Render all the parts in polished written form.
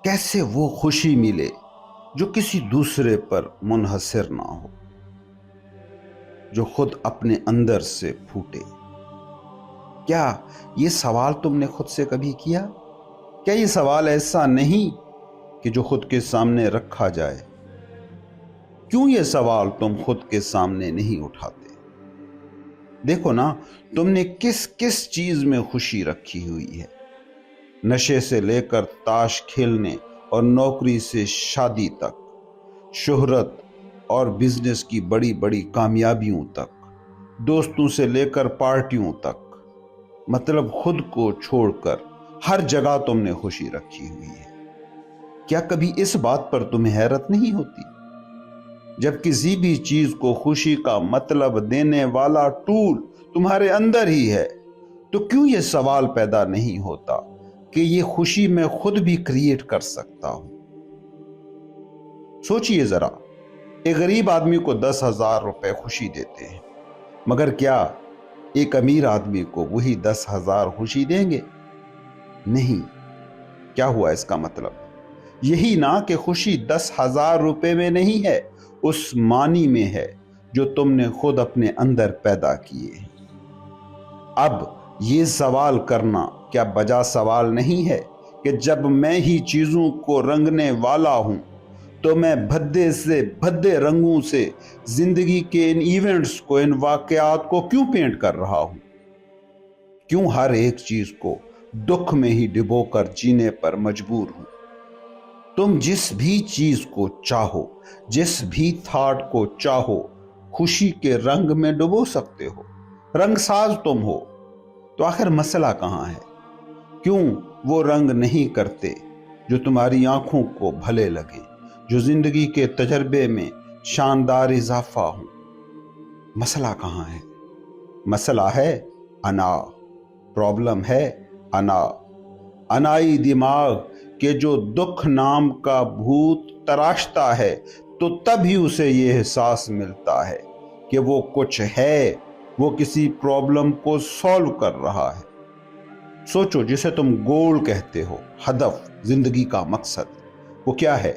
کیسے وہ خوشی ملے جو کسی دوسرے پر منحصر نہ ہو، جو خود اپنے اندر سے پھوٹے؟ کیا یہ سوال تم نے خود سے کبھی کیا؟ کیا یہ سوال ایسا نہیں کہ جو خود کے سامنے رکھا جائے؟ کیوں یہ سوال تم خود کے سامنے نہیں اٹھاتے؟ دیکھو نا، تم نے کس کس چیز میں خوشی رکھی ہوئی ہے؟ نشے سے لے کر تاش کھیلنے اور نوکری سے شادی تک، شہرت اور بزنس کی بڑی بڑی کامیابیوں تک، دوستوں سے لے کر پارٹیوں تک، مطلب خود کو چھوڑ کر ہر جگہ تم نے خوشی رکھی ہوئی ہے۔ کیا کبھی اس بات پر تمہیں حیرت نہیں ہوتی؟ جب کسی بھی چیز کو خوشی کا مطلب دینے والا ٹول تمہارے اندر ہی ہے، تو کیوں یہ سوال پیدا نہیں ہوتا کہ یہ خوشی میں خود بھی کریٹ کر سکتا ہوں؟ سوچئے ذرا، ایک غریب آدمی کو 10,000 روپے خوشی دیتے ہیں، مگر کیا ایک امیر آدمی کو وہی 10,000 خوشی دیں گے؟ نہیں۔ کیا ہوا اس کا مطلب؟ یہی نا کہ خوشی 10,000 روپے میں نہیں ہے، اس معنی میں ہے جو تم نے خود اپنے اندر پیدا کیے ہیں۔ اب یہ سوال کرنا کیا بجا سوال نہیں ہے کہ جب میں ہی چیزوں کو رنگنے والا ہوں تو میں بھدے سے بھدے رنگوں سے زندگی کے ان ایونٹس کو، ان واقعات کو کیوں پینٹ کر رہا ہوں؟ کیوں ہر ایک چیز کو دکھ میں ہی ڈبو کر جینے پر مجبور ہوں؟ تم جس بھی چیز کو چاہو، جس بھی تھاٹ کو چاہو، خوشی کے رنگ میں ڈبو سکتے ہو۔ رنگ ساز تم ہو، تو آخر مسئلہ کہاں ہے؟ کیوں وہ رنگ نہیں کرتے جو تمہاری آنکھوں کو بھلے لگے، جو زندگی کے تجربے میں شاندار اضافہ ہوں؟ مسئلہ کہاں ہے؟ مسئلہ ہے انا۔ پرابلم ہے انا، انائی دماغ کہ جو دکھ نام کا بھوت تراشتا ہے تو تب ہی اسے یہ احساس ملتا ہے کہ وہ کچھ ہے، وہ کسی پرابلم کو سولو کر رہا ہے۔ سوچو، جسے تم گول کہتے ہو، ہدف، زندگی کا مقصد، وہ کیا ہے؟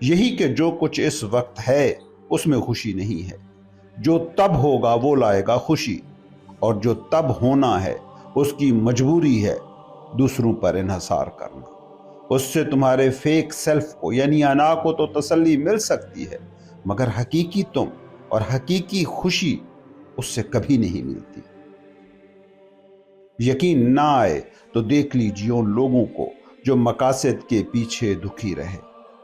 یہی کہ جو کچھ اس وقت ہے اس میں خوشی نہیں ہے۔ جو تب ہوگا وہ لائے گا خوشی، اور جو تب ہونا ہے اس کی مجبوری ہے دوسروں پر انحصار کرنا۔ اس سے تمہارے فیک سیلف کو، یعنی انا کو تو تسلی مل سکتی ہے، مگر حقیقی تم اور حقیقی خوشی اس سے کبھی نہیں ملتی۔ یقین نہ آئے تو دیکھ لیجیے ان لوگوں کو جو مقاصد کے پیچھے دکھی رہے،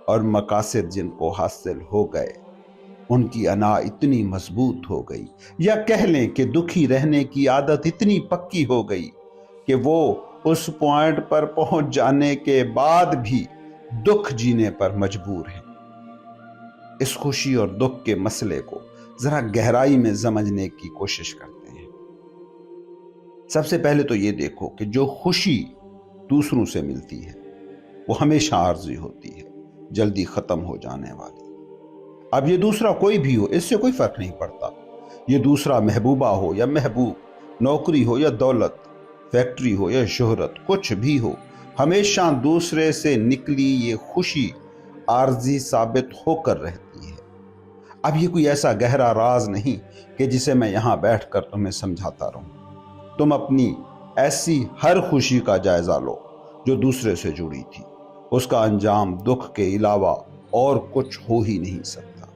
اور مقاصد جن کو حاصل ہو گئے ان کی انا اتنی مضبوط ہو گئی، یا کہہ لیں کہ دکھی رہنے کی عادت اتنی پکی ہو گئی کہ وہ اس پوائنٹ پر پہنچ جانے کے بعد بھی دکھ جینے پر مجبور ہیں۔ اس خوشی اور دکھ کے مسئلے کو ذرا گہرائی میں سمجھنے کی کوشش کرتے ہیں۔ سب سے پہلے تو یہ دیکھو کہ جو خوشی دوسروں سے ملتی ہے وہ ہمیشہ عارضی ہوتی ہے، جلدی ختم ہو جانے والی۔ اب یہ دوسرا کوئی بھی ہو، اس سے کوئی فرق نہیں پڑتا۔ یہ دوسرا محبوبہ ہو یا محبوب، نوکری ہو یا دولت، فیکٹری ہو یا شہرت، کچھ بھی ہو، ہمیشہ دوسرے سے نکلی یہ خوشی عارضی ثابت ہو کر رہتی ہے۔ اب یہ کوئی ایسا گہرا راز نہیں کہ جسے میں یہاں بیٹھ کر تمہیں سمجھاتا رہوں۔ تم اپنی ایسی ہر خوشی کا جائزہ لو جو دوسرے سے جڑی تھی، اس کا انجام دکھ کے علاوہ اور کچھ ہو ہی نہیں سکتا۔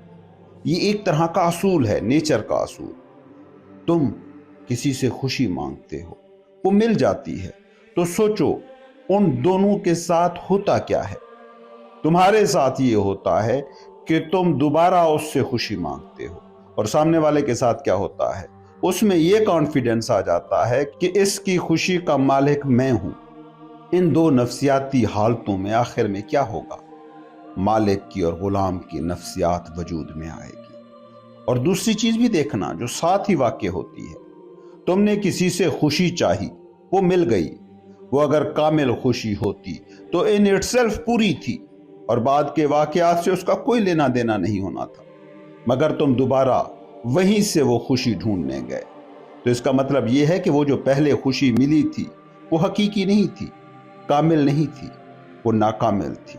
یہ ایک طرح کا اصول ہے، نیچر کا اصول۔ تم کسی سے خوشی مانگتے ہو، وہ مل جاتی ہے، تو سوچو ان دونوں کے ساتھ ہوتا کیا ہے؟ تمہارے ساتھ یہ ہوتا ہے کہ تم دوبارہ اس سے خوشی مانگتے ہو، اور سامنے والے کے ساتھ کیا ہوتا ہے؟ اس میں یہ کانفیڈنس آ جاتا ہے کہ اس کی خوشی کا مالک میں ہوں۔ ان دو نفسیاتی حالتوں میں آخر میں کیا ہوگا؟ مالک کی اور غلام کی نفسیات وجود میں آئے گی۔ اور دوسری چیز بھی دیکھنا جو ساتھ ہی واقع ہوتی ہے، تم نے کسی سے خوشی چاہی، وہ مل گئی۔ وہ اگر کامل خوشی ہوتی تو ان اٹ سیلف پوری تھی، اور بعد کے واقعات سے اس کا کوئی لینا دینا نہیں ہونا تھا، مگر تم دوبارہ وہیں سے وہ خوشی ڈھونڈنے گئے۔ تو اس کا مطلب یہ ہے کہ وہ جو پہلے خوشی ملی تھی وہ حقیقی نہیں تھی، کامل نہیں تھی، وہ ناکامل تھی۔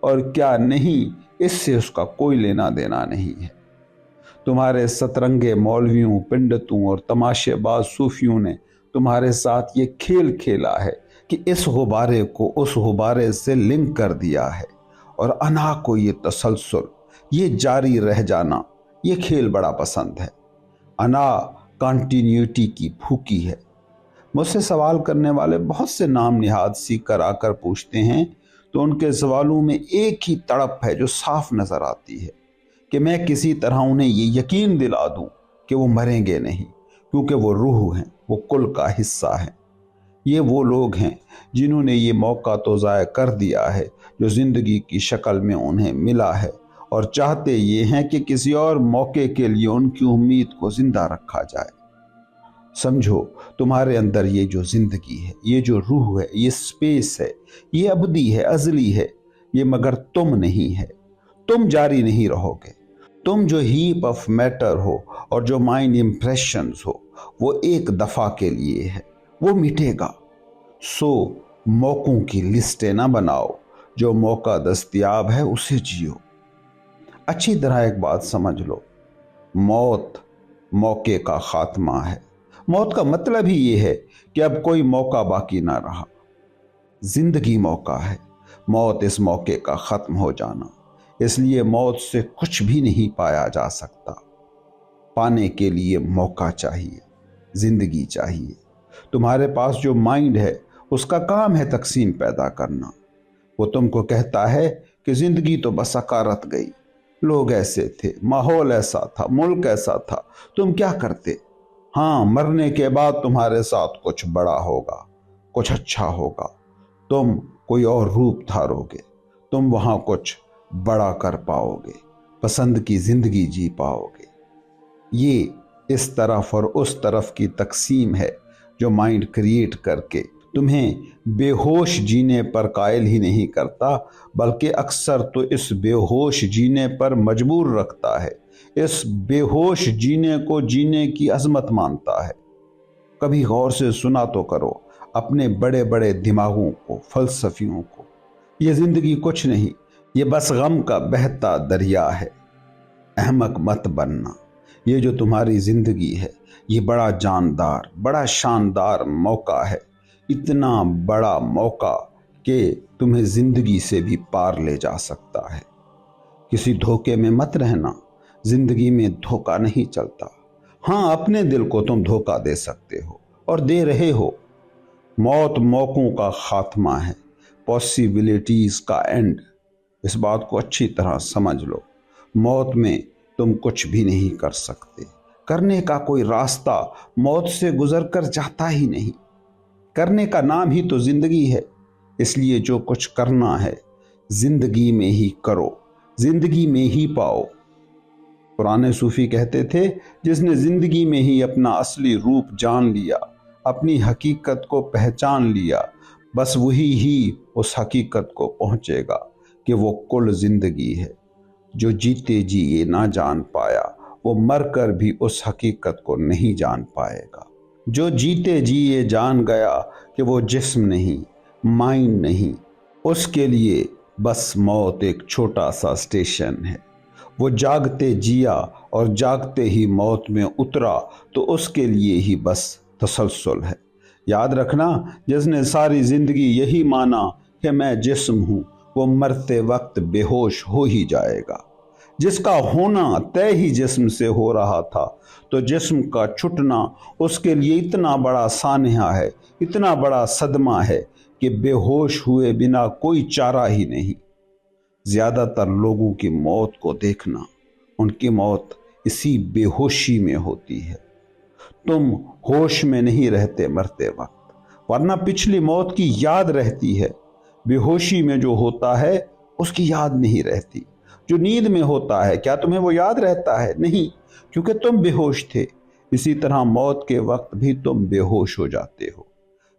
اور کیا نہیں، اس سے اس کا کوئی لینا دینا نہیں ہے۔ تمہارے سترنگے مولویوں، پنڈتوں اور تماشے باز صوفیوں نے تمہارے ساتھ یہ کھیل کھیلا ہے کہ اس غبارے کو اس غبارے سے لنک کر دیا ہے، اور انا کو یہ تسلسل، یہ جاری رہ جانا، یہ کھیل بڑا پسند ہے۔ انا کانٹینیوٹی کی بھوکی ہے۔ مجھ سے سوال کرنے والے بہت سے نام نہاد سیکھ کر آ کر پوچھتے ہیں تو ان کے سوالوں میں ایک ہی تڑپ ہے جو صاف نظر آتی ہے کہ میں کسی طرح انہیں یہ یقین دلا دوں کہ وہ مریں گے نہیں، کیونکہ وہ روح ہیں، وہ کل کا حصہ ہیں۔ یہ وہ لوگ ہیں جنہوں نے یہ موقع تو ضائع کر دیا ہے جو زندگی کی شکل میں انہیں ملا ہے، اور چاہتے یہ ہیں کہ کسی اور موقع کے لیے ان کی امید کو زندہ رکھا جائے۔ سمجھو، تمہارے اندر یہ جو زندگی ہے، یہ جو روح ہے، یہ سپیس ہے، یہ ابدی ہے، ازلی ہے، یہ مگر تم نہیں ہے۔ تم جاری نہیں رہو گے۔ تم جو ہیپ آف میٹر ہو اور جو مائنڈ امپریشنز ہو، وہ ایک دفعہ کے لیے ہے، وہ مٹے گا۔ سو موقعوں کی لسٹیں نہ بناؤ، جو موقع دستیاب ہے اسے جیو۔ اچھی طرح ایک بات سمجھ لو، موت موقع کا خاتمہ ہے۔ موت کا مطلب ہی یہ ہے کہ اب کوئی موقع باقی نہ رہا۔ زندگی موقع ہے، موت اس موقع کا ختم ہو جانا۔ اس لیے موت سے کچھ بھی نہیں پایا جا سکتا۔ پانے کے لیے موقع چاہیے، زندگی چاہیے۔ تمہارے پاس جو مائنڈ ہے اس کا کام ہے تقسیم پیدا کرنا۔ وہ تم کو کہتا ہے کہ زندگی تو بس اکارت گئی، لوگ ایسے تھے، ماحول ایسا تھا، ملک ایسا تھا، تم کیا کرتے؟ ہاں، مرنے کے بعد تمہارے ساتھ کچھ بڑا ہوگا، کچھ اچھا ہوگا، تم کوئی اور روپ دھارو گے، تم وہاں کچھ بڑا کر پاؤ گے، پسند کی زندگی جی پاؤ گے۔ یہ اس طرف اور اس طرف کی تقسیم ہے جو مائنڈ کریٹ کر کے تمہیں بے ہوش جینے پر قائل ہی نہیں کرتا، بلکہ اکثر تو اس بے ہوش جینے پر مجبور رکھتا ہے، اس بے ہوش جینے کو جینے کی عظمت مانتا ہے۔ کبھی غور سے سنا تو کرو اپنے بڑے بڑے دماغوں کو، فلسفیوں کو۔ یہ زندگی کچھ نہیں، یہ بس غم کا بہتا دریا ہے۔ احمق مت بننا۔ یہ جو تمہاری زندگی ہے، یہ بڑا جاندار، بڑا شاندار موقع ہے، اتنا بڑا موقع کہ تمہیں زندگی سے بھی پار لے جا سکتا ہے۔ کسی دھوکے میں مت رہنا، زندگی میں دھوکا نہیں چلتا۔ ہاں، اپنے دل کو تم دھوکا دے سکتے ہو اور دے رہے ہو۔ موت موقعوں کا خاتمہ ہے، پاسبلٹیز کا اینڈ۔ اس بات کو اچھی طرح سمجھ لو۔ موت میں تم کچھ بھی نہیں کر سکتے، کرنے کا کوئی راستہ موت سے گزر کر جاتا ہی نہیں۔ کرنے کا نام ہی تو زندگی ہے، اس لیے جو کچھ کرنا ہے زندگی میں ہی کرو، زندگی میں ہی پاؤ۔ پرانے صوفی کہتے تھے، جس نے زندگی میں ہی اپنا اصلی روپ جان لیا، اپنی حقیقت کو پہچان لیا، بس وہی ہی اس حقیقت کو پہنچے گا کہ وہ کل زندگی ہے۔ جو جیتے جی یہ نہ جان پایا، وہ مر کر بھی اس حقیقت کو نہیں جان پائے گا۔ جو جیتے جی یہ جان گیا کہ وہ جسم نہیں، مائنڈ نہیں، اس کے لیے بس موت ایک چھوٹا سا اسٹیشن ہے۔ وہ جاگتے جیا اور جاگتے ہی موت میں اترا تو اس کے لیے ہی بس تسلسل ہے۔ یاد رکھنا، جس نے ساری زندگی یہی مانا کہ میں جسم ہوں، وہ مرتے وقت بے ہوش ہو ہی جائے گا۔ جس کا ہونا طے ہی جسم سے ہو رہا تھا، تو جسم کا چھٹنا اس کے لیے اتنا بڑا سانحہ ہے، اتنا بڑا صدمہ ہے کہ بے ہوش ہوئے بنا کوئی چارہ ہی نہیں۔ زیادہ تر لوگوں کی موت کو دیکھنا، ان کی موت اسی بے ہوشی میں ہوتی ہے۔ تم ہوش میں نہیں رہتے مرتے وقت، ورنہ پچھلی موت کی یاد رہتی ہے۔ بے ہوشی میں جو ہوتا ہے اس کی یاد نہیں رہتی۔ جو نیند میں ہوتا ہے، کیا تمہیں وہ یاد رہتا ہے؟ نہیں، کیونکہ تم بے ہوش تھے۔ اسی طرح موت کے وقت بھی تم بے ہوش ہو جاتے ہو۔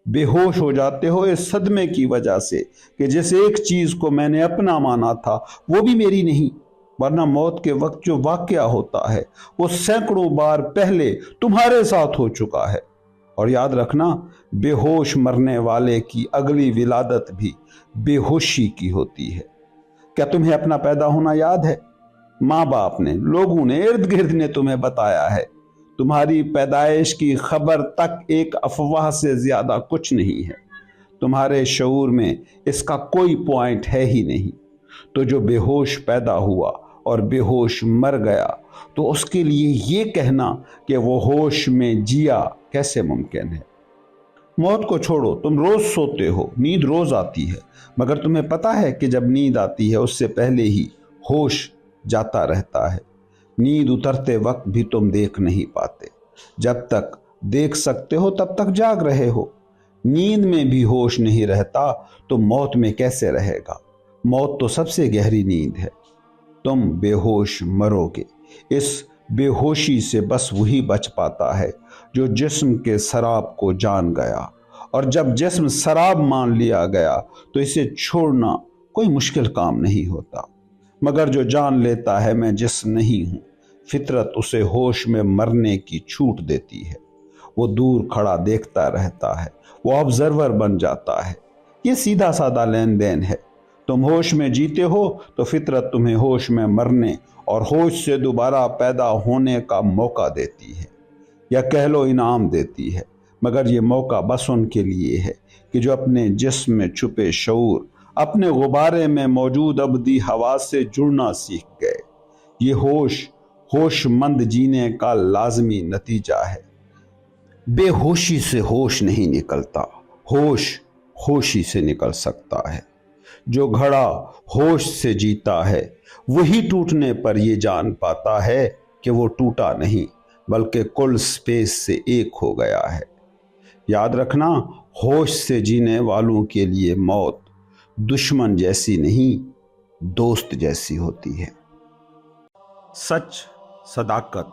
بے ہوش ہو جاتے ہو اس صدمے کی وجہ سے کہ جس ایک چیز کو میں نے اپنا مانا تھا وہ بھی میری نہیں، ورنہ موت کے وقت جو واقعہ ہوتا ہے وہ سینکڑوں بار پہلے تمہارے ساتھ ہو چکا ہے۔ اور یاد رکھنا، بے ہوش مرنے والے کی اگلی ولادت بھی بے ہوشی کی ہوتی ہے۔ کیا تمہیں اپنا پیدا ہونا یاد ہے؟ ماں باپ نے، لوگوں نے، ارد گرد نے تمہیں بتایا ہے۔ تمہاری پیدائش کی خبر تک ایک افواہ سے زیادہ کچھ نہیں ہے۔ تمہارے شعور میں اس کا کوئی پوائنٹ ہے ہی نہیں۔ تو جو بے ہوش پیدا ہوا اور بے ہوش مر گیا، تو اس کے لیے یہ کہنا کہ وہ ہوش میں جیا کیسے ممکن ہے؟ موت کو چھوڑو، تم روز سوتے ہو، نیند روز آتی ہے، مگر تمہیں پتا ہے کہ جب نیند آتی ہے اس سے پہلے ہی ہوش جاتا رہتا ہے۔ نیند اترتے وقت بھی تم دیکھ نہیں پاتے، جب تک دیکھ سکتے ہو تب تک جاگ رہے ہو۔ نیند میں بھی ہوش نہیں رہتا تو موت میں کیسے رہے گا؟ موت تو سب سے گہری نیند ہے۔ تم بے ہوش مرو گے۔ اس بے ہوشی سے بس وہی بچ پاتا ہے جو جسم کے سراب کو جان گیا، اور جب جسم سراب مان لیا گیا تو اسے چھوڑنا کوئی مشکل کام نہیں ہوتا۔ مگر جو جان لیتا ہے میں جسم نہیں ہوں، فطرت اسے ہوش میں مرنے کی چھوٹ دیتی ہے۔ وہ دور کھڑا دیکھتا رہتا ہے، وہ آبزرور بن جاتا ہے۔ یہ سیدھا سادہ لین دین ہے۔ تم ہوش میں جیتے ہو تو فطرت تمہیں ہوش میں مرنے اور ہوش سے دوبارہ پیدا ہونے کا موقع دیتی ہے، یا کہہ لو انعام دیتی ہے۔ مگر یہ موقع بس ان کے لیے ہے کہ جو اپنے جسم میں چھپے شعور، اپنے غبارے میں موجود ابدی ہوا سے جڑنا سیکھ گئے۔ یہ ہوش مند جینے کا لازمی نتیجہ ہے۔ بے ہوشی سے ہوش نہیں نکلتا، ہوشی سے نکل سکتا ہے۔ جو گھڑا ہوش سے جیتا ہے وہی ٹوٹنے پر یہ جان پاتا ہے کہ وہ ٹوٹا نہیں بلکہ کل سپیس سے ایک ہو گیا ہے۔ یاد رکھنا، ہوش سے جینے والوں کے لیے موت دشمن جیسی نہیں، دوست جیسی ہوتی ہے۔ سچ، صداقت،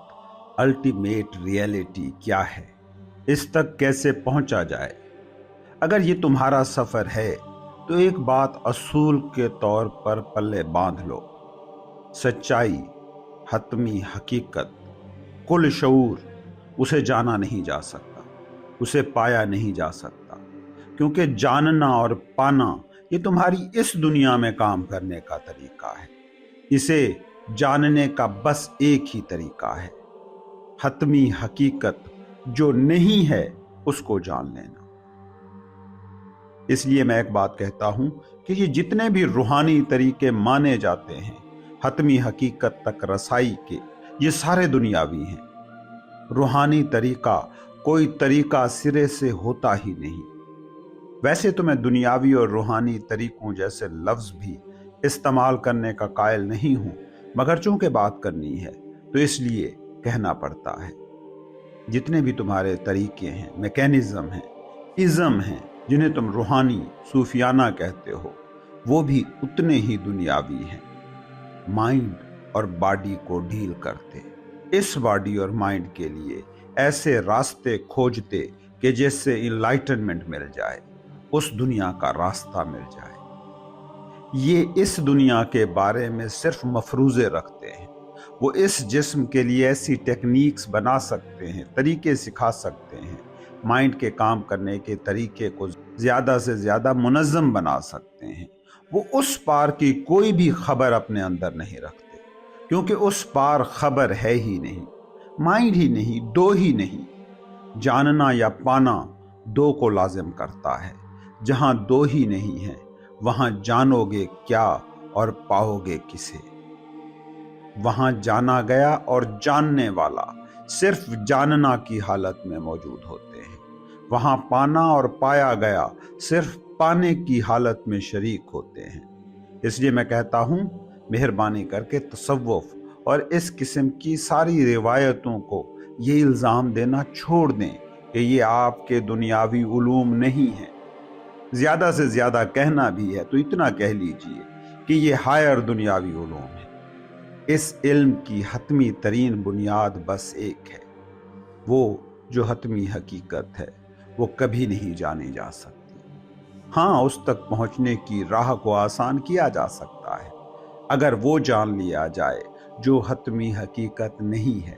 الٹیمیٹ ریئلٹی کیا ہے؟ اس تک کیسے پہنچا جائے؟ اگر یہ تمہارا سفر ہے تو ایک بات اصول کے طور پر پلے باندھ لو: سچائی، حتمی حقیقت، کل شعور، اسے جانا نہیں جا سکتا، اسے پایا نہیں جا سکتا، کیونکہ جاننا اور پانا یہ تمہاری اس دنیا میں کام کرنے کا طریقہ ہے۔ اسے جاننے کا بس ایک ہی طریقہ ہے: حتمی حقیقت جو نہیں ہے اس کو جان لینا۔ اس لیے میں ایک بات کہتا ہوں کہ یہ جتنے بھی روحانی طریقے مانے جاتے ہیں حتمی حقیقت تک رسائی کے، یہ سارے دنیاوی ہیں۔ روحانی طریقہ کوئی طریقہ سرے سے ہوتا ہی نہیں۔ ویسے تو میں دنیاوی اور روحانی طریقوں جیسے لفظ بھی استعمال کرنے کا قائل نہیں ہوں، مگر چونکہ بات کرنی ہے تو اس لیے کہنا پڑتا ہے۔ جتنے بھی تمہارے طریقے ہیں، میکینزم ہیں، ازم ہیں، جنہیں تم روحانی، صوفیانہ کہتے ہو، وہ بھی اتنے ہی دنیاوی ہیں۔ مائنڈ اور باڈی کو ڈیل کرتے، اس باڈی اور مائنڈ کے لیے ایسے راستے کھوجتے کہ جس سے انلائٹنمنٹ مل جائے، اس دنیا کا راستہ مل جائے۔ یہ اس دنیا کے بارے میں صرف مفروضے رکھتے ہیں۔ وہ اس جسم کے لیے ایسی ٹیکنیکس بنا سکتے ہیں، طریقے سکھا سکتے ہیں، مائنڈ کے کام کرنے کے طریقے کو زیادہ سے زیادہ منظم بنا سکتے ہیں۔ وہ اس پار کی کوئی بھی خبر اپنے اندر نہیں رکھتے، کیونکہ اس پار خبر ہے ہی نہیں، مائنڈ ہی نہیں، دو ہی نہیں۔ جاننا یا پانا دو کو لازم کرتا ہے۔ جہاں دو ہی نہیں ہے وہاں جانو گے کیا اور پاؤ گے کسے؟ وہاں جانا گیا اور جاننے والا صرف جاننا کی حالت میں موجود ہوتے ہیں۔ وہاں پانا اور پایا گیا صرف پانے کی حالت میں شریک ہوتے ہیں۔ اس لیے میں کہتا ہوں، مہربانی کر کے تصوف اور اس قسم کی ساری روایتوں کو یہ الزام دینا چھوڑ دیں کہ یہ آپ کے دنیاوی علوم نہیں ہیں۔ زیادہ سے زیادہ کہنا بھی ہے تو اتنا کہہ لیجئے کہ یہ ہائر دنیاوی علوم ہے۔ اس علم کی حتمی ترین بنیاد بس ایک ہے، وہ جو حتمی حقیقت ہے وہ کبھی نہیں جانی جا سکتی۔ ہاں، اس تک پہنچنے کی راہ کو آسان کیا جا سکتا ہے اگر وہ جان لیا جائے جو حتمی حقیقت نہیں ہے۔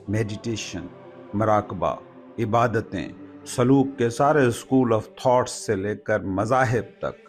میڈیٹیشن، مراقبہ، عبادتیں، سلوک کے سارے اسکول آف تھاٹس سے لے کر مذاہب تک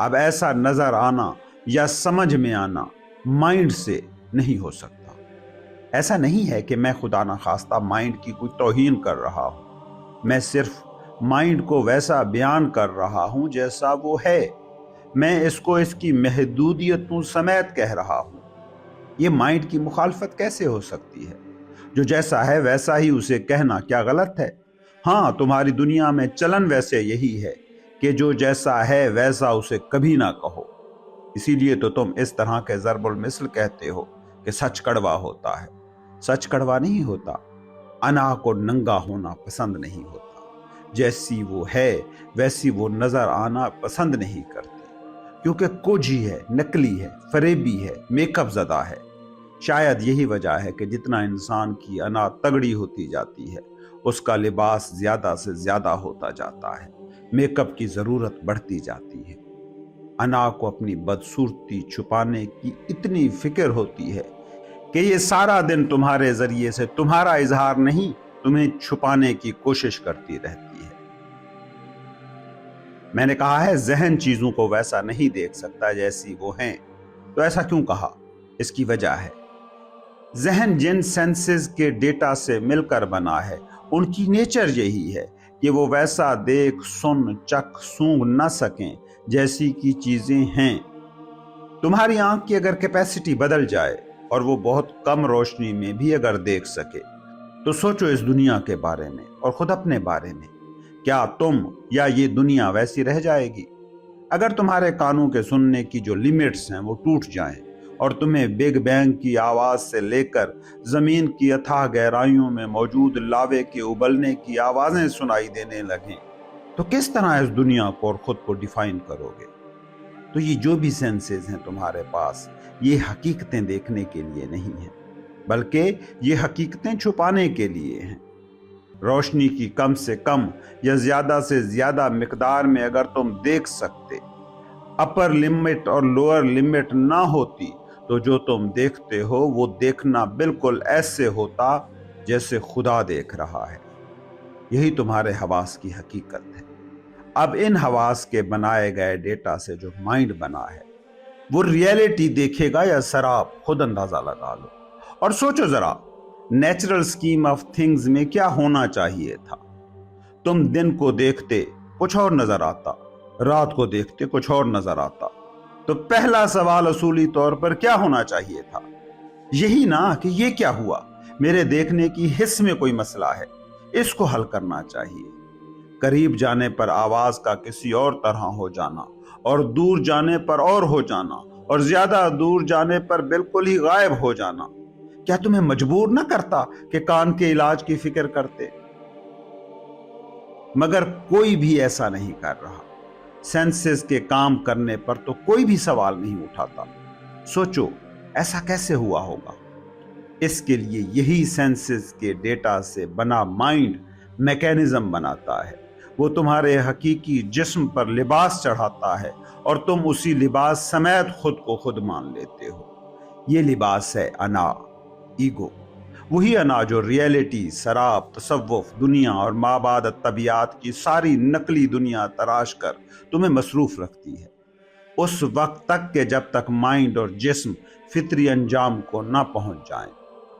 اب ایسا نظر آنا یا سمجھ میں آنا مائنڈ سے نہیں ہو سکتا۔ ایسا نہیں ہے کہ میں خدا نخواستہ مائنڈ کی کوئی توہین کر رہا ہوں، میں صرف مائنڈ کو ویسا بیان کر رہا ہوں جیسا وہ ہے۔ میں اس کو اس کی محدودیتوں سمیت کہہ رہا ہوں۔ یہ مائنڈ کی مخالفت کیسے ہو سکتی ہے؟ جو جیسا ہے ویسا ہی اسے کہنا کیا غلط ہے؟ ہاں، تمہاری دنیا میں چلن ویسے یہی ہے کہ جو جیسا ہے ویسا اسے کبھی نہ کہو۔ اسی لیے تو تم اس طرح کے ضرب المثل کہتے ہو کہ سچ کڑوا ہوتا ہے۔ سچ کڑوا نہیں ہوتا، انا کو ننگا ہونا پسند نہیں ہوتا۔ جیسی وہ ہے ویسی وہ نظر آنا پسند نہیں کرتی، کیونکہ کوجھی ہے، نکلی ہے، فریبی ہے، میک اپ زدہ ہے۔ شاید یہی وجہ ہے کہ جتنا انسان کی انا تگڑی ہوتی جاتی ہے اس کا لباس زیادہ سے زیادہ ہوتا جاتا ہے، میک اپ کی ضرورت بڑھتی جاتی ہے۔ انا کو اپنی بدصورتی چھپانے کی اتنی فکر ہوتی ہے کہ یہ سارا دن تمہارے ذریعے سے تمہارا اظہار نہیں، تمہیں چھپانے کی کوشش کرتی رہتی ہے۔ میں نے کہا ہے ذہن چیزوں کو ویسا نہیں دیکھ سکتا جیسی وہ ہیں، تو ایسا کیوں کہا؟ اس کی وجہ ہے ذہن جن سینسز کے ڈیٹا سے مل کر بنا ہے ان کی نیچر یہی ہے کہ وہ ویسا دیکھ، سن، چکھ، سونگھ نہ سکیں جیسی کی چیزیں ہیں۔ تمہاری آنکھ کی اگر کیپیسٹی بدل جائے اور وہ بہت کم روشنی میں بھی اگر دیکھ سکے تو سوچو اس دنیا کے بارے میں اور خود اپنے بارے میں، کیا تم یا یہ دنیا ویسی رہ جائے گی؟ اگر تمہارے کانوں کے سننے کی جو لیمٹس ہیں وہ ٹوٹ جائیں اور تمہیں بگ بینگ کی آواز سے لے کر زمین کی اتھاہ گہرائیوں میں موجود لاوے کے ابلنے کی آوازیں سنائی دینے لگیں تو کس طرح اس دنیا کو اور خود کو ڈیفائن کرو گے؟ تو یہ جو بھی سینسز ہیں تمہارے پاس، یہ حقیقتیں دیکھنے کے لیے نہیں ہیں، بلکہ یہ حقیقتیں چھپانے کے لیے ہیں۔ روشنی کی کم سے کم یا زیادہ سے زیادہ مقدار میں اگر تم دیکھ سکتے، اپر لمٹ اور لوئر لمٹ نہ ہوتی، تو جو تم دیکھتے ہو وہ دیکھنا بالکل ایسے ہوتا جیسے خدا دیکھ رہا ہے۔ یہی تمہارے حواس کی حقیقت ہے۔ اب ان حواس کے بنائے گئے ڈیٹا سے جو مائنڈ بنا ہے وہ ریئلٹی دیکھے گا یا سراب، خود اندازہ لگا لو اور سوچو ذرا، نیچرل سکیم آف تھنگز میں کیا ہونا چاہیے تھا؟ تم دن کو دیکھتے کچھ اور نظر آتا، رات کو دیکھتے کچھ اور نظر آتا، تو پہلا سوال اصولی طور پر کیا ہونا چاہیے تھا؟ یہی نا کہ یہ کیا ہوا، میرے دیکھنے کی حس میں کوئی مسئلہ ہے، اس کو حل کرنا چاہیے۔ قریب جانے پر آواز کا کسی اور طرح ہو جانا اور دور جانے پر اور ہو جانا اور زیادہ دور جانے پر بالکل ہی غائب ہو جانا، کیا تمہیں مجبور نہ کرتا کہ کان کے علاج کی فکر کرتے؟ مگر کوئی بھی ایسا نہیں کر رہا۔ سینسز کے کام کرنے پر تو کوئی بھی سوال نہیں اٹھاتا۔ سوچو ایسا کیسے ہوا ہوگا؟ اس کے لیے یہی سینسز کے ڈیٹا سے بنا مائنڈ میکینزم بناتا ہے۔ وہ تمہارے حقیقی جسم پر لباس چڑھاتا ہے اور تم اسی لباس سمیت خود کو خود مان لیتے ہو۔ یہ لباس ہے انا، ایگو، وہی انا جو ریئلٹی، سراب، تصوف، دنیا اور مابعد طبیعت کی ساری نقلی دنیا تراش کر تمہیں مصروف رکھتی ہے، اس وقت تک کہ جب تک مائنڈ اور جسم فطری انجام کو نہ پہنچ جائیں،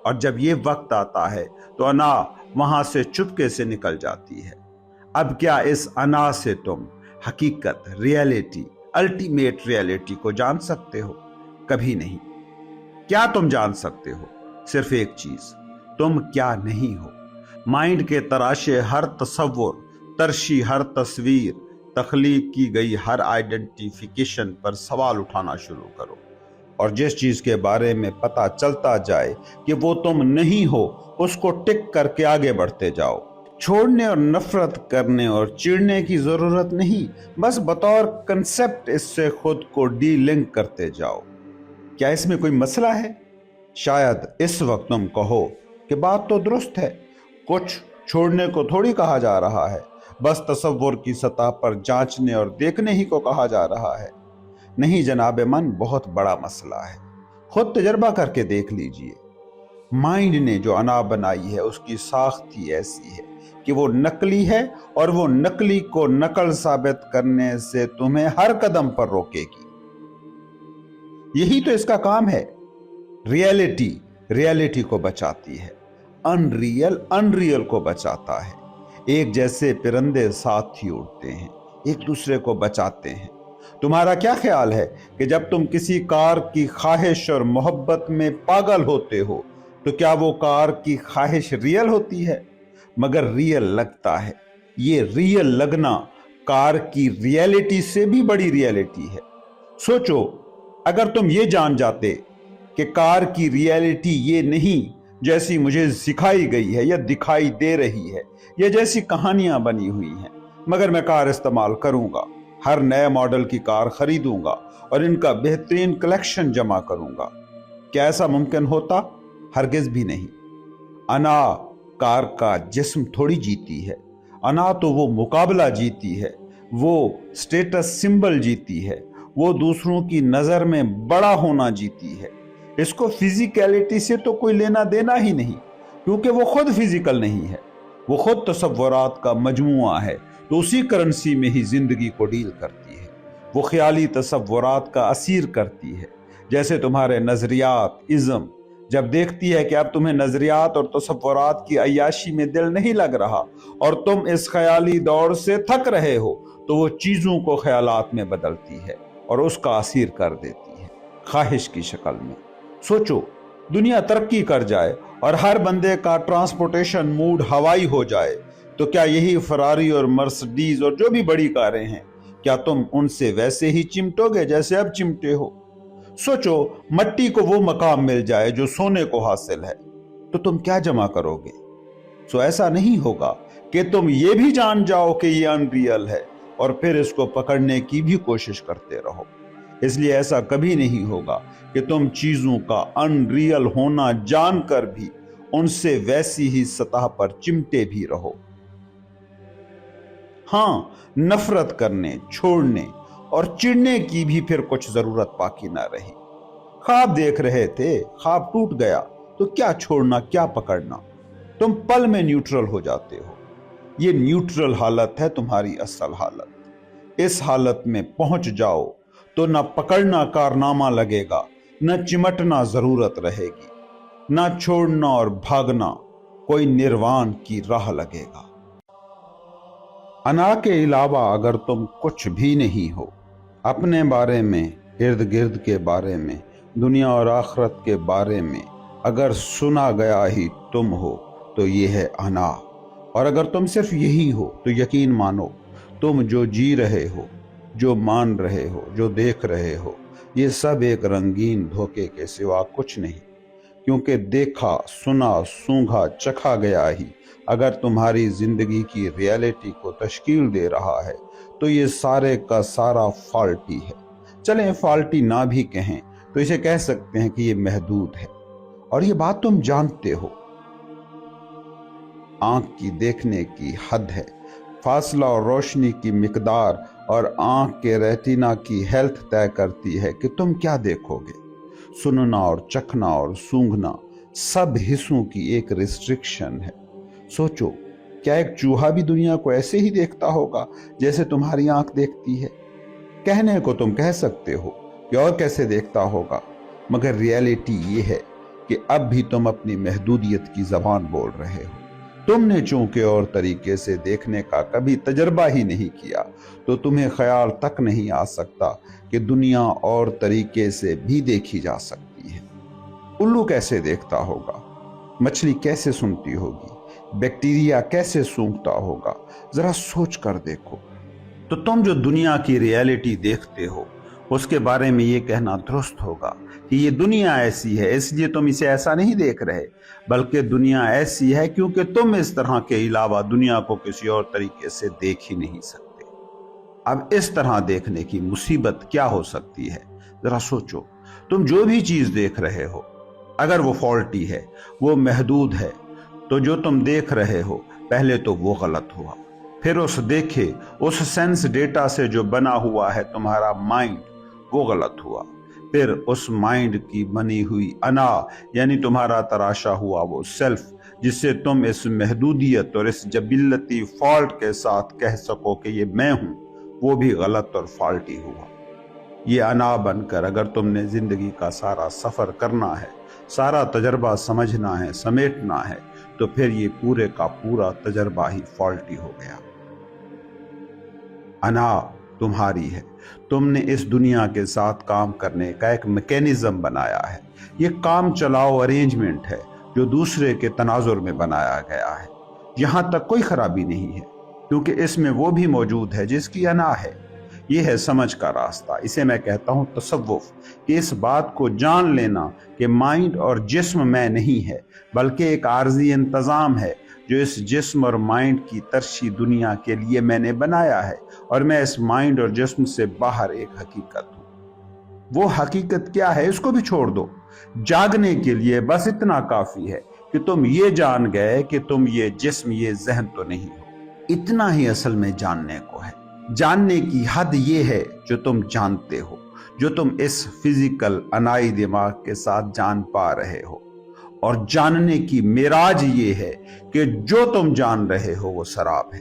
اور جب یہ وقت آتا ہے تو انا وہاں سے چپکے سے نکل جاتی ہے۔ اب کیا اس انا سے تم حقیقت، ریئلٹی، الٹیمیٹ ریئلٹی کو جان سکتے ہو؟ کبھی نہیں۔ کیا تم جان سکتے ہو؟ صرف ایک چیز، تم کیا نہیں ہو۔ مائنڈ کے تراشے ہر تصور، ترشی ہر تصویر، تخلیق کی گئی ہر آئیڈینٹیفیکیشن پر سوال اٹھانا شروع کرو، اور جس چیز کے بارے میں پتہ چلتا جائے کہ وہ تم نہیں ہو اس کو ٹک کر کے آگے بڑھتے جاؤ۔ چھوڑنے اور نفرت کرنے اور چڑنے کی ضرورت نہیں، بس بطور کنسپٹ اس سے خود کو ڈی لنک کرتے جاؤ۔ کیا اس میں کوئی مسئلہ ہے؟ شاید اس وقت تم کہو کہ بات تو درست ہے، کچھ چھوڑنے کو تھوڑی کہا جا رہا ہے، بس تصور کی سطح پر جانچنے اور دیکھنے ہی کو کہا جا رہا ہے۔ نہیں جناب من، بہت بڑا مسئلہ ہے، خود تجربہ کر کے دیکھ لیجئے۔ مائنڈ نے جو انا بنائی ہے اس کی ساخت ہی ایسی ہے کہ وہ نقلی ہے اور وہ نقلی کو نقل ثابت کرنے سے تمہیں ہر قدم پر روکے گی۔ یہی تو اس کا کام ہے۔ ریئلٹی کو بچاتی ہے، انریل کو بچاتا ہے۔ ایک جیسے پرندے ساتھ ہی اڑتے ہیں، ایک دوسرے کو بچاتے ہیں۔ تمہارا کیا خیال ہے کہ جب تم کسی کار کی خواہش اور محبت میں پاگل ہوتے ہو تو کیا وہ کار کی خواہش ریئل ہوتی ہے؟ مگر ریئل لگتا ہے۔ یہ ریئل لگنا کار کی ریئلٹی سے بھی بڑی ریئلٹی ہے۔ سوچو، اگر تم یہ جان جاتے کہ کار کی ریئلٹی یہ نہیں جیسی مجھے سکھائی گئی ہے یا دکھائی دے رہی ہے یا جیسی کہانیاں بنی ہوئی ہیں، مگر میں کار استعمال کروں گا، ہر نئے ماڈل کی کار خریدوں گا اور ان کا بہترین کلیکشن جمع کروں گا، کیا ایسا ممکن ہوتا؟ ہرگز بھی نہیں۔ انا کار کا جسم تھوڑی جیتی ہے، انا تو وہ مقابلہ جیتی ہے، وہ سٹیٹس سمبل جیتی ہے، وہ دوسروں کی نظر میں بڑا ہونا جیتی ہے۔ اس کو فزیکیلٹی سے تو کوئی لینا دینا ہی نہیں، کیونکہ وہ خود فزیکل نہیں ہے، وہ خود تصورات کا مجموعہ ہے، تو اسی کرنسی میں ہی زندگی کو ڈیل کرتی ہے۔ وہ خیالی تصورات کا اسیر کرتی ہے، جیسے تمہارے نظریات ازم جب دیکھتی ہے کہ اب تمہیں نظریات اور تصورات کی عیاشی میں دل نہیں لگ رہا اور تم اس خیالی دور سے تھک رہے ہو، تو وہ چیزوں کو خیالات میں بدلتی ہے اور اس کا اسیر کر دیتی ہے، خواہش کی شکل میں۔ سوچو، دنیا ترقی کر جائے اور ہر بندے کا ٹرانسپورٹیشن موڈ ہوائی ہو جائے، تو کیا یہی فراری اور مرسڈیز اور جو بھی بڑی کاریں ہیں، کیا تم ان سے ویسے ہی چمٹو گے جیسے اب چمٹے ہو؟ سوچو، مٹی کو وہ مقام مل جائے جو سونے کو حاصل ہے، تو تم کیا جمع کرو گے؟ سو ایسا نہیں ہوگا کہ تم یہ بھی جان جاؤ کہ یہ انریل ہے اور پھر اس کو پکڑنے کی بھی کوشش کرتے رہو۔ اس لیے ایسا کبھی نہیں ہوگا کہ تم چیزوں کا انریل ہونا جان کر بھی ان سے ویسی ہی سطح پر چمٹے بھی رہو۔ ہاں، نفرت کرنے، چھوڑنے اور چڑنے کی بھی پھر کچھ ضرورت باقی نہ رہی۔ خواب دیکھ رہے تھے، خواب ٹوٹ گیا تو کیا چھوڑنا، کیا پکڑنا؟ تم پل میں نیوٹرل ہو جاتے ہو۔ یہ نیوٹرل حالت ہے تمہاری اصل حالت۔ اس حالت میں پہنچ جاؤ تو نہ پکڑنا کارنامہ لگے گا، نہ چمٹنا ضرورت رہے گی، نہ چھوڑنا اور بھاگنا کوئی نروان کی راہ لگے گا۔ انا کے علاوہ اگر تم کچھ بھی نہیں ہو، اپنے بارے میں، ارد گرد کے بارے میں، دنیا اور آخرت کے بارے میں اگر سنا گیا ہی تم ہو تو یہ ہے انا۔ اور اگر تم صرف یہی ہو تو یقین مانو، تم جو جی رہے ہو، جو مان رہے ہو، جو دیکھ رہے ہو، یہ سب ایک رنگین دھوکے کے سوا کچھ نہیں، کیونکہ دیکھا، سنا، سونگھا، چکھا گیا ہی اگر تمہاری زندگی کی ریئلٹی کو تشکیل دے رہا ہے تو یہ سارے کا سارا فالٹی ہے۔ چلیں فالٹی نہ بھی کہیں تو اسے کہہ سکتے ہیں کہ یہ محدود ہے، اور یہ بات تم جانتے ہو۔ آنکھ کی دیکھنے کی حد ہے، فاصلہ اور روشنی کی مقدار اور آنکھ کے ریٹینا کی ہیلتھ طے کرتی ہے کہ تم کیا دیکھو گے۔ سننا اور چکھنا اور سونگھنا سب حصوں کی ایک ریسٹرکشن ہے۔ سوچو، کیا ایک چوہا بھی دنیا کو ایسے ہی دیکھتا ہوگا جیسے تمہاری آنکھ دیکھتی ہے؟ کہنے کو تم کہہ سکتے ہو کہ اور کیسے دیکھتا ہوگا، مگر ریئلٹی یہ ہے کہ اب بھی تم اپنی محدودیت کی زبان بول رہے ہو۔ تم نے چونکہ اور طریقے سے دیکھنے کا کبھی تجربہ ہی نہیں کیا، تو تمہیں خیال تک نہیں آ سکتا کہ دنیا اور طریقے سے بھی دیکھی جا سکتی ہے۔ الو کیسے دیکھتا ہوگا؟ مچھلی کیسے سنتی ہوگی؟ بیکٹیریا کیسے سونگھتا ہوگا؟ ذرا سوچ کر دیکھو۔ تو تم جو دنیا کی ریئلٹی دیکھتے ہو، اس کے بارے میں یہ کہنا درست ہوگا کہ یہ دنیا ایسی ہے اس لیے تم اسے ایسا نہیں دیکھ رہے، بلکہ دنیا ایسی ہے کیونکہ تم اس طرح کے علاوہ دنیا کو کسی اور طریقے سے دیکھ ہی نہیں سکتے۔ اب اس طرح دیکھنے کی مصیبت کیا ہو سکتی ہے؟ ذرا سوچو، تم جو بھی چیز دیکھ رہے ہو، اگر وہ فالٹی ہے، وہ محدود ہے، تو جو تم دیکھ رہے ہو پہلے تو وہ غلط ہوا، پھر اس دیکھے، اس سینس ڈیٹا سے جو بنا ہوا ہے تمہارا مائنڈ، وہ غلط ہوا، پھر اس مائنڈ کی بنی ہوئی انا یعنی تمہارا تراشا ہوا وہ سیلف جسے تم اس محدودیت اور اس جبلتی فالٹ کے ساتھ کہہ سکو کہ یہ میں ہوں، وہ بھی غلط اور فالٹی ہوا۔ یہ انا بن کر اگر تم نے زندگی کا سارا سفر کرنا ہے، سارا تجربہ سمجھنا ہے، سمیٹنا ہے، تو پھر یہ پورے کا پورا تجربہ ہی فالٹی ہو گیا۔ انا تمہاری ہے، تم نے اس دنیا کے ساتھ کام کرنے کا ایک میکینزم بنایا ہے۔ یہ کام چلاؤ ارینجمنٹ ہے جو دوسرے کے تناظر میں بنایا گیا ہے۔ یہاں تک کوئی خرابی نہیں ہے، کیونکہ اس میں وہ بھی موجود ہے جس کی انا ہے۔ یہ ہے سمجھ کا راستہ، اسے میں کہتا ہوں تصوف، کہ اس بات کو جان لینا کہ مائنڈ اور جسم میں نہیں ہے، بلکہ ایک عارضی انتظام ہے جو اس جسم اور مائنڈ کی ترشی دنیا کے لیے میں نے بنایا ہے، اور میں اس مائنڈ اور جسم سے باہر ایک حقیقت ہوں۔ وہ حقیقت کیا ہے اس کو بھی چھوڑ دو، جاگنے کے لیے بس اتنا کافی ہے کہ تم یہ جان گئے کہ تم یہ جسم، یہ ذہن تو نہیں ہو۔ اتنا ہی اصل میں جاننے کو ہے۔ جاننے کی حد یہ ہے جو تم جانتے ہو، جو تم اس فزیکل انائی دماغ کے ساتھ جان پا رہے ہو، اور جاننے کی معراج یہ ہے کہ جو تم جان رہے ہو وہ سراب ہے۔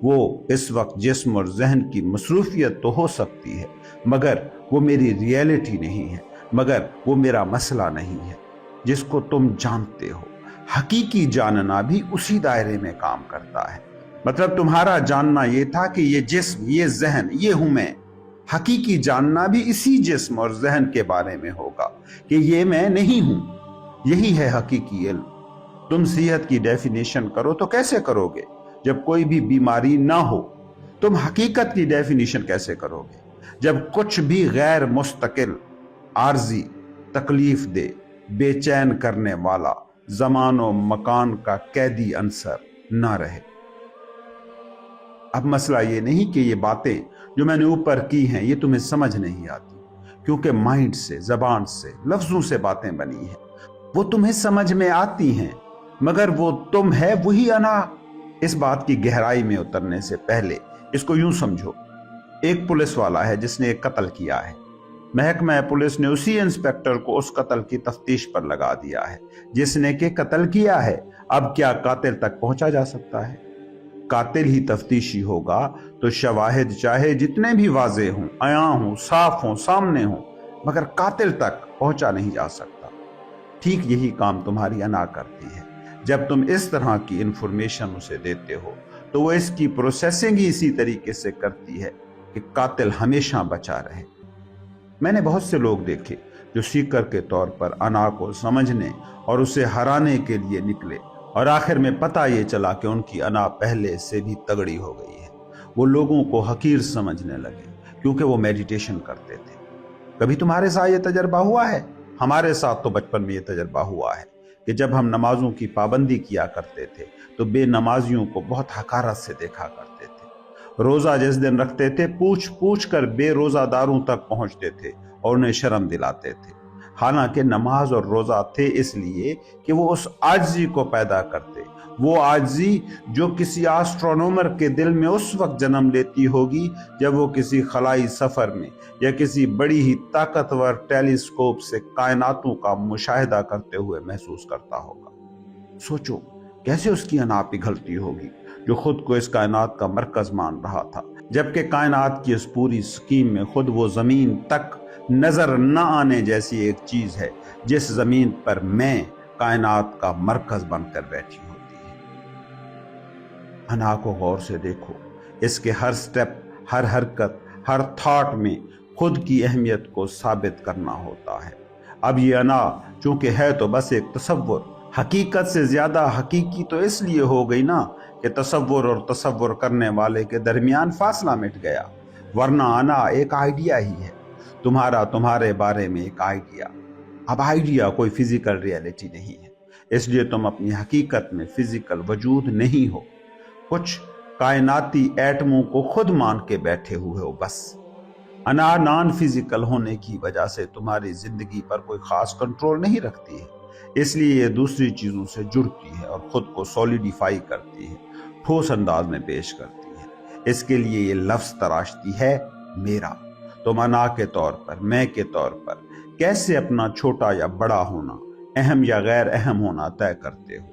وہ اس وقت جسم اور ذہن کی مصروفیت تو ہو سکتی ہے، مگر وہ میری ریئلٹی نہیں ہے، مگر وہ میرا مسئلہ نہیں ہے جس کو تم جانتے ہو۔ حقیقی جاننا بھی اسی دائرے میں کام کرتا ہے۔ مطلب تمہارا جاننا یہ تھا کہ یہ جسم، یہ ذہن، یہ ہوں میں۔ حقیقی جاننا بھی اسی جسم اور ذہن کے بارے میں ہوگا کہ یہ میں نہیں ہوں۔ یہی ہے حقیقی علم۔ تم صحت کی ڈیفینیشن کرو تو کیسے کرو گے جب کوئی بھی بیماری نہ ہو؟ تم حقیقت کی ڈیفینیشن کیسے کرو گے جب کچھ بھی غیر مستقل، عارضی، تکلیف دہ، بے چین کرنے والا، زمان و مکان کا قیدی عنصر نہ رہے؟ اب مسئلہ یہ نہیں کہ یہ باتیں جو میں نے اوپر کی ہیں یہ تمہیں سمجھ نہیں آتی، کیونکہ مائنڈ سے، زبان سے، لفظوں سے باتیں بنی ہیں، وہ تمہیں سمجھ میں آتی ہیں، مگر وہ تم ہے وہی انا۔ اس بات کی گہرائی میں اترنے سے پہلے اس کو یوں سمجھو، ایک پولیس والا ہے جس نے ایک قتل کیا ہے۔ محکمہ پولیس نے اسی انسپیکٹر کو اس قتل کی تفتیش پر لگا دیا ہے جس نے کہ قتل کیا ہے۔ اب کیا قاتل تک پہنچا جا سکتا ہے؟ قاتل ہی تفتیشی ہوگا تو شواہد چاہے جتنے بھی واضح ہوں، عیاں ہوں، صاف ہوں، سامنے ہوں، مگر قاتل تک پہنچا نہیں جا سکتا۔ ٹھیک یہی کام تمہاری انا کرتی ہے۔ جب تم اس طرح کی انفارمیشن اسے دیتے ہو تو وہ اس کی پروسیسنگ ہی اسی طریقے سے کرتی ہے کہ قاتل ہمیشہ بچا رہے۔ میں نے بہت سے لوگ دیکھے جو سیکر کے طور پر انا کو سمجھنے اور اسے ہرانے کے لیے نکلے، اور آخر میں پتہ یہ چلا کہ ان کی انا پہلے سے بھی تگڑی ہو گئی ہے۔ وہ لوگوں کو حقیر سمجھنے لگے کیونکہ وہ میڈیٹیشن کرتے تھے۔ کبھی تمہارے ساتھ یہ تجربہ ہوا ہے؟ ہمارے ساتھ تو بچپن میں یہ تجربہ ہوا ہے کہ جب ہم نمازوں کی پابندی کیا کرتے تھے تو بے نمازیوں کو بہت حقارت سے دیکھا کرتے تھے۔ روزہ جس دن رکھتے تھے پوچھ پوچھ کر بے روزہ داروں تک پہنچتے تھے اور انہیں شرم دلاتے تھے، حالانکہ نماز اور روزہ تھے اس لیے کہ وہ اس عاجزی کو پیدا کرتے، وہ عاجزی جو کسی آسٹرونومر کے دل میں اس وقت جنم لیتی ہوگی جب وہ کسی خلائی سفر میں یا کسی بڑی ہی طاقتور ٹیلیسکوپ سے کائناتوں کا مشاہدہ کرتے ہوئے محسوس کرتا ہوگا۔ سوچو کیسے اس کی انا پگھلتی ہوگی جو خود کو اس کائنات کا مرکز مان رہا تھا، جبکہ کائنات کی اس پوری سکیم میں خود وہ زمین تک نظر نہ آنے جیسی ایک چیز ہے جس زمین پر میں کائنات کا مرکز بن کر بیٹھی ہوتی ہے۔ انا کو غور سے دیکھو، اس کے ہر سٹیپ، ہر حرکت، ہر تھاٹ میں خود کی اہمیت کو ثابت کرنا ہوتا ہے۔ اب یہ انا چونکہ ہے تو بس ایک تصور، حقیقت سے زیادہ حقیقی تو اس لیے ہو گئی نا کہ تصور اور تصور کرنے والے کے درمیان فاصلہ مٹ گیا، ورنہ انا ایک آئیڈیا ہی ہے، تمہارے بارے میں ایک آئیڈیا۔ اب آئیڈیا کوئی فزیکل ریئلٹی نہیں ہے، اس لیے تم اپنی حقیقت میں فزیکل وجود نہیں ہو، کچھ کائناتی ایٹموں کو خود مان کے بیٹھے ہوئے ہو بس۔ انا نان فزیکل ہونے کی وجہ سے تمہاری زندگی پر کوئی خاص کنٹرول نہیں رکھتی ہے، اس لیے یہ دوسری چیزوں سے جڑتی ہے اور خود کو سولیڈیفائی کرتی ہے، ٹھوس انداز میں پیش کرتی ہے۔ اس کے لیے یہ لفظ تراشتی ہے میرا۔ تم انا کے طور پر، میں کے طور پر کیسے اپنا چھوٹا یا بڑا ہونا، اہم یا غیر اہم ہونا طے کرتے ہو؟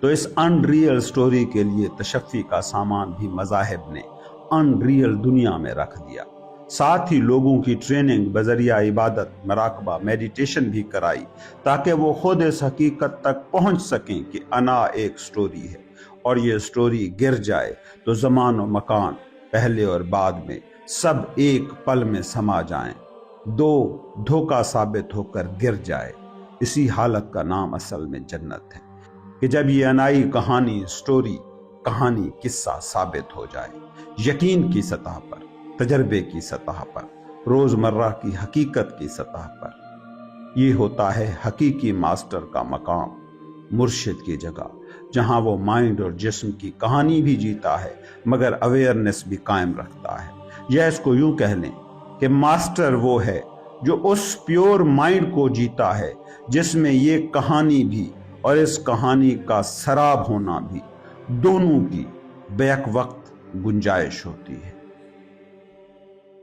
تو اس ان ریئل سٹوری کے لیے تشفی کا سامان بھی مذاہب نے ان ریئل دنیا میں رکھ دیا، ساتھ ہی لوگوں کی ٹریننگ بذریعہ عبادت، مراقبہ، میڈیٹیشن بھی کرائی تاکہ وہ خود اس حقیقت تک پہنچ سکیں کہ انا ایک سٹوری ہے، اور یہ سٹوری گر جائے تو زمان و مکان پہلے اور بعد میں سب ایک پل میں سما جائیں، دو دھوکہ ثابت ہو کر گر جائے۔ اسی حالت کا نام اصل میں جنت ہے کہ جب یہ انائی کہانی، سٹوری، کہانی، قصہ ثابت ہو جائے، یقین کی سطح پر، تجربے کی سطح پر، روزمرہ کی حقیقت کی سطح پر۔ یہ ہوتا ہے حقیقی ماسٹر کا مقام، مرشد کی جگہ، جہاں وہ مائنڈ اور جسم کی کہانی بھی جیتا ہے مگر اویئرنس بھی قائم رکھتا ہے۔ یا اس کو یوں کہہ لیں کہ ماسٹر وہ ہے جو اس پیور مائنڈ کو جیتا ہے جس میں یہ کہانی بھی اور اس کہانی کا سراب ہونا بھی، دونوں کی بیک وقت گنجائش ہوتی ہے۔